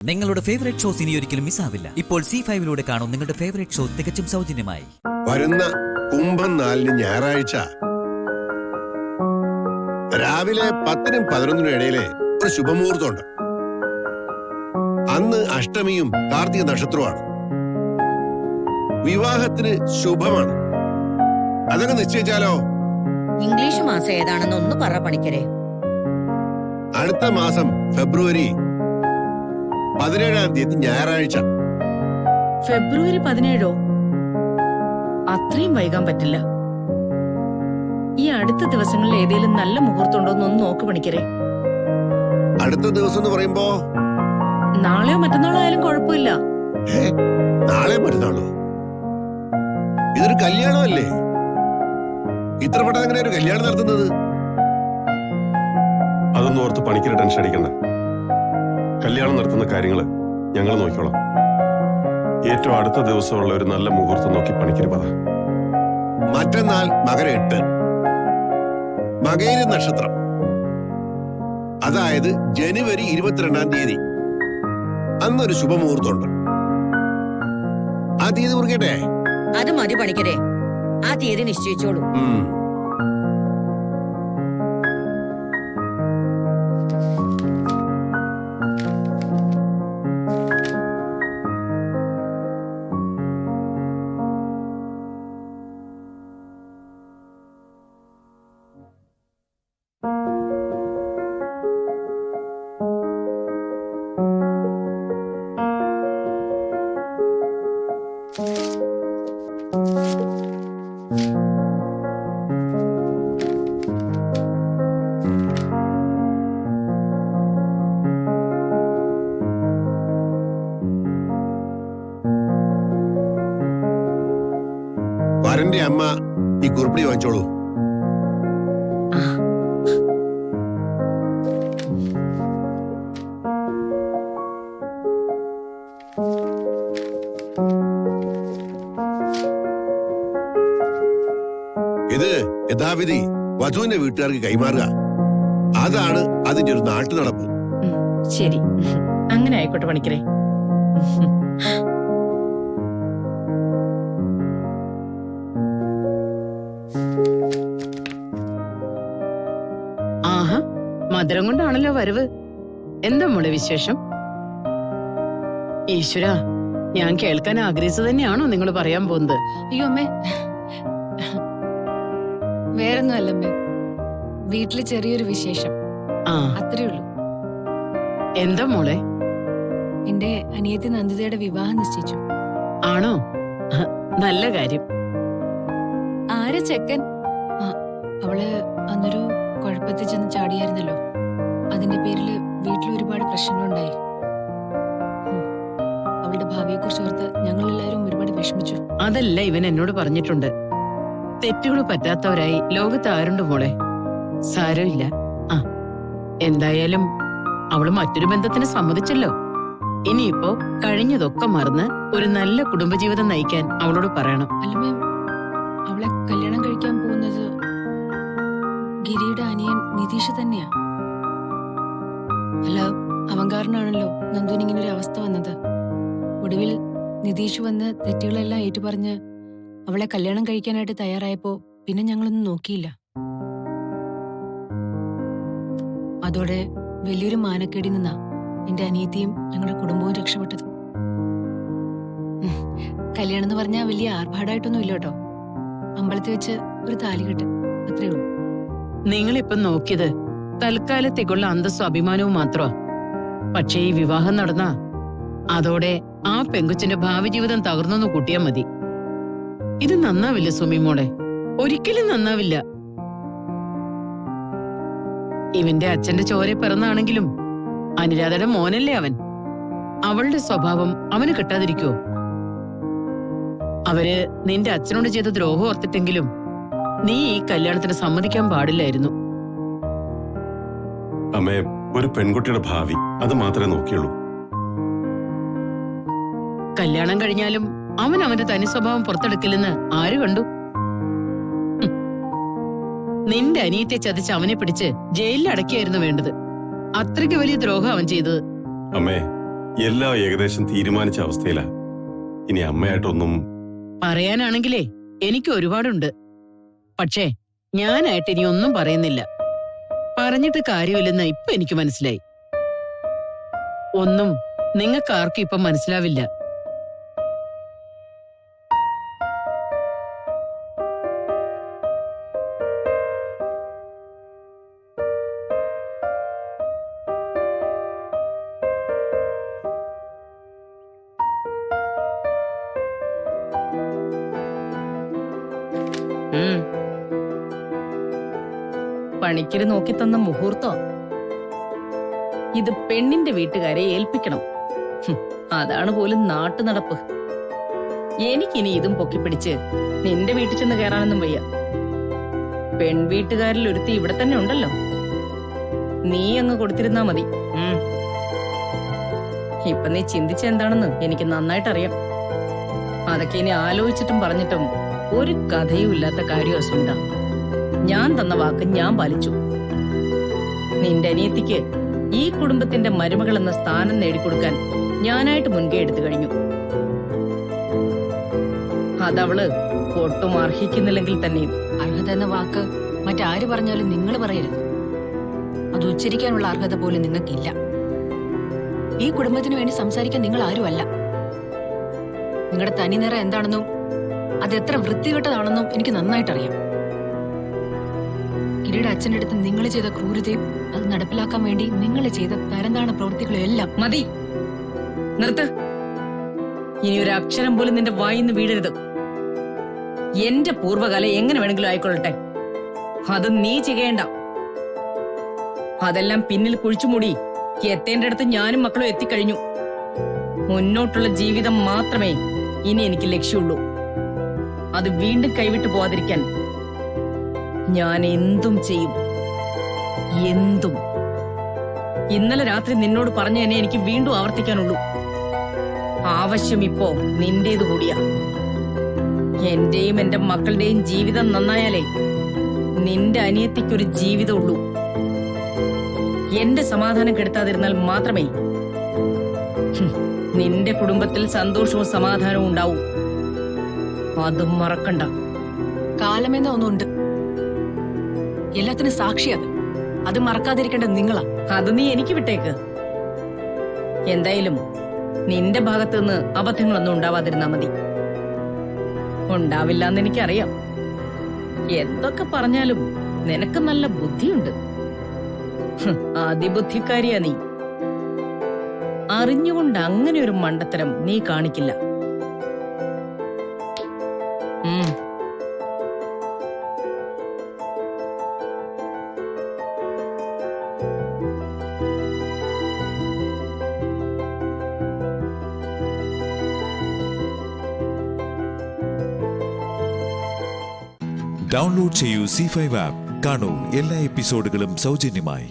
നിങ്ങളുടെ favourite shows ഇനി ഒരിക്കലും മിസ്സാവില്ല. ഇപ്പോൾ C5 കാണും നിങ്ങളുടെ ഫേവറേറ്റ് ഷോ തികച്ചും സൗജന്യമായി. വരുന്ന കുംഭം 4 ഞായറാഴ്ച രാവിലെ 10-നും 11-നും ഇടയിലെ ഒരു ശുഭമുഹൂർത്തമുണ്ട്. അന്ന് അഷ്ടമിയും കാർത്തിക നക്ഷത്രമാണ്. വിവാഹത്തിന് ശുഭമാണ്. അതൊക്കെ നിശ്ചയിച്ചാലോ? ഇംഗ്ലീഷ് മാസം ഏതാണെന്ന് ഒന്ന് പറ പണിക്കരെ. അടുത്ത മാസം ഫെബ്രുവരി 17-ാം തീയതി ഞായറാഴ്ച. ഫെബ്രുവരി 17-ഓ? അത്രയും വൈകാൻ പറ്റില്ല. ഈ അടുത്ത ദിവസങ്ങളിൽ ഏതെങ്കിലും നല്ല മുഹൂർത്തം ഉണ്ടോ എന്നൊന്ന് നോക്ക് പണിക്കരെ. അടുത്ത ദിവസം എന്ന് പറയുമ്പോ നാളെയോ മറ്റന്നാളോ ആയാലും കുഴപ്പമില്ല. നാളെ മറ്റന്നാളോ? ഇതൊരു കല്യാണമല്ലേ? ഇത്ര പെട്ടെന്ന് എങ്ങനെ ഒരു കല്യാണം നടത്തുന്നത്? അതൊന്നും ഓർത്ത് പണിക്കര് ടെൻഷൻ അടിക്കണ്ട. കല്യാണം നടത്തുന്ന കാര്യങ്ങള് ഞങ്ങൾ നോക്കിക്കോളാം. ഏറ്റവും അടുത്ത ദിവസമുള്ള ഒരു നല്ല മുഹൂർത്തം നോക്കി പണിക്കര് പറ. മറ്റന്നാൾ മകര 8, മകയിര നക്ഷത്രം, അതായത് ജനുവരി 22-ാം തീയതി. അന്നൊരു ശുഭമുഹൂർത്തമുണ്ട്. ആ തീയതി കുറിക്കട്ടെ? അത് മതി പണിക്കരെ, ആ തീയതി നിശ്ചയിച്ചോളൂ. വരന്റെ അമ്മ ഈ കുറിപ്പടി വാങ്ങിച്ചോളൂ. ഇത് യഥാവിധി വധുവിന്റെ വീട്ടുകാർക്ക് കൈമാറുക. അതാണ് അതിന്റെ ഒരു നാട്ടു നടപ്പ്. ശരി, അങ്ങനെ ആയിക്കോട്ടെ പണിക്കരെ. ആഹാ, മധുരം കൊണ്ടാണല്ലോ വരവ്. എന്താ മോളെ വിശേഷം? ഈശ്വര, ഞാൻ കേൾക്കാൻ ആഗ്രഹിച്ചത് തന്നെയാണോ നിങ്ങൾ പറയാൻ പോകുന്നത്? അയ്യോ അമ്മേ, വേറൊന്നും അല്ലമ്മേ. വീട്ടില് ചെറിയൊരു വിശേഷം, അത്രേ ഉള്ളൂ. എന്താ മോളെ? എന്റെ അനിയത്തി നന്ദിതയുടെ വിവാഹം നിശ്ചയിച്ചു. ആണോ? നല്ല കാര്യം. ആരാ ചെക്കൻ? അവള് അന്നൊരു കുഴപ്പത്തിൽ ചെന്ന് ചാടിയായിരുന്നല്ലോ. അതിന്റെ പേരില് വീട്ടിൽ ഒരുപാട് പ്രശ്നങ്ങളുണ്ടായി. അവളുടെ ഭാവിയെ കുറിച്ച് ഓർത്ത് ഞങ്ങൾ എല്ലാവരും ഒരുപാട് വിഷമിച്ചു. അതല്ല ഇവൻ എന്നോട് പറഞ്ഞിട്ടുണ്ട്. തെറ്റുകൾ പറ്റാത്തവരായി ലോകത്ത് ആരുണ്ട് മോളെ? സാരമില്ല. എന്തായാലും അവള് മറ്റൊരു ബന്ധത്തിന് സമ്മതിച്ചല്ലോ. ഇനിയിപ്പോ കഴിഞ്ഞതൊക്കെ മറന്ന് ഒരു നല്ല കുടുംബജീവിതം നയിക്കാൻ അവളോട് പറയണം. അല്ലമ്മേ, അവളെ കല്യാണം കഴിക്കാൻ പോകുന്നത് ഗിരിയുടെ അനിയൻ നിതീഷ് തന്നെയാ. അല്ല, അവൻ കാരണമാണല്ലോ നന്ദുവിന് ഇങ്ങനെ ഒരു അവസ്ഥ വന്നത്. ഒടുവിൽ നിതീഷ് വന്ന് തെറ്റുകളെല്ലാം ഏറ്റുപറഞ്ഞ് അവളെ കല്യാണം കഴിക്കാനായിട്ട് തയ്യാറായപ്പോ പിന്നെ ഞങ്ങളൊന്നും നോക്കിയില്ല. അതോടെ വലിയൊരു മാനക്കേടി നിന്നാ എന്റെ അനിയത്തിയും ഞങ്ങളുടെ കുടുംബവും രക്ഷപ്പെട്ടത്. കല്യാണം എന്ന് പറഞ്ഞാൽ വലിയ ആർഭാടായിട്ടൊന്നും ഇല്ല കേട്ടോ. അമ്പലത്തിൽ വെച്ച് ഒരു താലികെട്ട്, അത്രേ ഉള്ളൂ. നിങ്ങളിപ്പം നോക്കിയത് തൽക്കാലത്തേക്കുള്ള അന്തസ്സും അഭിമാനവും മാത്രമാ. പക്ഷേ ഈ വിവാഹം നടന്ന അതോടെ ആ പെങ്കുച്ചിന്റെ ഭാവി ജീവിതം തകർന്നൊന്ന് കൂട്ടിയാ മതി. ഇത് നന്നാവില്ല സുമി മോളെ, ഒരിക്കലും നന്നാവില്ല. ഇവന്റെ അച്ഛന്റെ ചോരെ പിറന്നാണെങ്കിലും അനുരാധയുടെ മോനല്ലേ അവൻ. അവളുടെ സ്വഭാവം അവന് കിട്ടാതിരിക്കുവോ? അവര് നിന്റെ അച്ഛനോട് ചെയ്ത ദ്രോഹം ഓർത്തിട്ടെങ്കിലും നീ ഈ കല്യാണത്തിന് സമ്മതിക്കാൻ പാടില്ലായിരുന്നു. അമ്മേ, ഒരു പെൺകുട്ടിയുടെ ഭാവി അത് മാത്രമേ നോക്കിയുള്ളൂ. കല്യാണം കഴിഞ്ഞാലും അവൻ അവന്റെ തനി സ്വഭാവം പുറത്തെടുക്കില്ലെന്ന് ആര് കണ്ടു? നിന്റെ അനിയത്തെ ചതിച്ച് അവനെ പിടിച്ച് ജയിലിൽ അടക്കിയായിരുന്നു വേണ്ടത്. അത്രയ്ക്ക് വലിയ ദ്രോഹം അവൻ ചെയ്തത്. അമ്മേ, എല്ലാം ഏകദേശം തീരുമാനിച്ച അവസ്ഥയിലാ. ഇനി അമ്മയായിട്ടൊന്നും പറയാനാണെങ്കിലേ എനിക്ക് ഒരുപാടുണ്ട്. പക്ഷേ ഞാനായിട്ട് ഇനി ഒന്നും പറയുന്നില്ല. പറഞ്ഞിട്ട് കാര്യമില്ലെന്ന് ഇപ്പൊ എനിക്ക് മനസ്സിലായി. ഒന്നും നിങ്ങൾക്കാർക്കും ഇപ്പൊ മനസ്സിലാവില്ല. പണിക്കര് നോക്കി തന്ന മുഹൂർത്തം ഇത് പെണ്ണിന്റെ വീട്ടുകാരെ ഏൽപ്പിക്കണം. അതാണ് പോലും നാട്ടു നടപ്പ്. എനിക്കിനി ഇതും പൊക്കിപ്പിടിച്ച് നിന്റെ വീട്ടിൽ ചെന്ന് കയറാനൊന്നും വയ്യ. പെൺവീട്ടുകാരിൽ ഒരുത്തി ഇവിടെ തന്നെ ഉണ്ടല്ലോ, നീ അങ്ങ് കൊടുത്തിരുന്നാ മതി. ഇപ്പൊ നീ ചിന്തിച്ച എന്താണെന്ന് എനിക്ക് നന്നായിട്ടറിയാം. അതൊക്കെ ഇനി ആലോചിച്ചിട്ടും പറഞ്ഞിട്ടും ഒരു കഥയും ഇല്ലാത്ത കാര്യമാ സുന്ദ. ഞാൻ തന്ന വാക്ക് ഞാൻ പാലിച്ചു. നിന്റെ അനിയത്തിക്ക് ഈ കുടുംബത്തിന്റെ മരുമകൾ എന്ന സ്ഥാനം നേടിക്കൊടുക്കാൻ ഞാനായിട്ട് മുൻകൈ എടുത്തു കഴിഞ്ഞു. അതവള് ഒട്ടും അർഹിക്കുന്നില്ലെങ്കിൽ തന്നെയും. അർഹത എന്ന വാക്ക് മറ്റാര് പറഞ്ഞാലും നിങ്ങൾ പറയരുത്. അത് ഉച്ചരിക്കാനുള്ള അർഹത പോലും നിങ്ങൾക്കില്ല. ഈ കുടുംബത്തിന് വേണ്ടി സംസാരിക്കാൻ നിങ്ങൾ ആരുമല്ല. നിങ്ങളുടെ തനി നിറം എന്താണെന്നും അത് എത്ര വൃത്തികെട്ടതാണെന്നും എനിക്ക് നന്നായിട്ടറിയാം. കിരീട അച്ഛൻ്റെ അടുത്ത് നിങ്ങൾ ചെയ്ത ക്രൂരതയും അത് നടപ്പിലാക്കാൻ വേണ്ടി നിങ്ങൾ ചെയ്ത തരംതാണ പ്രവൃത്തികളും എല്ലാം മതി, നിർത്ത്. ഇനി ഒരു അക്ഷരം പോലും നിന്റെ വായിന്ന് വീഴരുത്. എന്റെ പൂർവ്വകാലം എങ്ങനെ വേണമെങ്കിലും ആയിക്കൊള്ളട്ടെ, അത് നീ ചെയ്യേണ്ട. അതെല്ലാം പിന്നിൽ കുഴിച്ചുമൂടി എത്തേണ്ട അടുത്ത് ഞാനും മക്കളും എത്തിക്കഴിഞ്ഞു. മുന്നോട്ടുള്ള ജീവിതം മാത്രമേ ഇനി എനിക്ക് ലക്ഷ്യമുള്ളൂ. അത് വീണ്ടും കൈവിട്ടു പോവാതിരിക്കാൻ ഞാൻ എന്തും ചെയ്യും, എന്തും. ഇന്നലെ രാത്രി നിന്നോട് പറഞ്ഞു തന്നെ എനിക്ക് വീണ്ടും ആവർത്തിക്കാനുള്ളൂ. ആവശ്യം ഇപ്പോ നിന്റേത് കൂടിയാ. എന്റെയും എന്റെ മക്കളുടെയും ജീവിതം നന്നായാലേ നിന്റെ അനിയത്തിക്കൊരു ജീവിതമുള്ളൂ. എന്റെ സമാധാനം കെടുത്താതിരുന്നാൽ മാത്രമേ നിന്റെ കുടുംബത്തിൽ സന്തോഷവും സമാധാനവും ഉണ്ടാവും. അതും മറക്കണ്ട. കാലമെന്ന ഒന്നുണ്ട്, എല്ലാത്തിനും സാക്ഷി. അത് മറക്കാതിരിക്കേണ്ടത് നിങ്ങളാ. അത് നീ എനിക്ക് വിട്ടേക്ക്. എന്തായാലും നിന്റെ ഭാഗത്തു നിന്ന് അബദ്ധങ്ങളൊന്നും ഉണ്ടാവാതിരുന്നാ മതി. ഉണ്ടാവില്ലെന്ന് എനിക്കറിയാം. എന്തൊക്കെ പറഞ്ഞാലും നിനക്ക് നല്ല ബുദ്ധിയുണ്ട്. അതിബുദ്ധിക്കാരിയാ നീ. അറിഞ്ഞുകൊണ്ട് അങ്ങനെ ഒരു മണ്ടത്തരം നീ കാണിക്കില്ല. ഡൗൺലോഡ് ചെയ്യൂ C5 ആപ്പ്. കാണൂ എല്ലാ എപ്പിസോഡുകളും സൗജന്യമായി.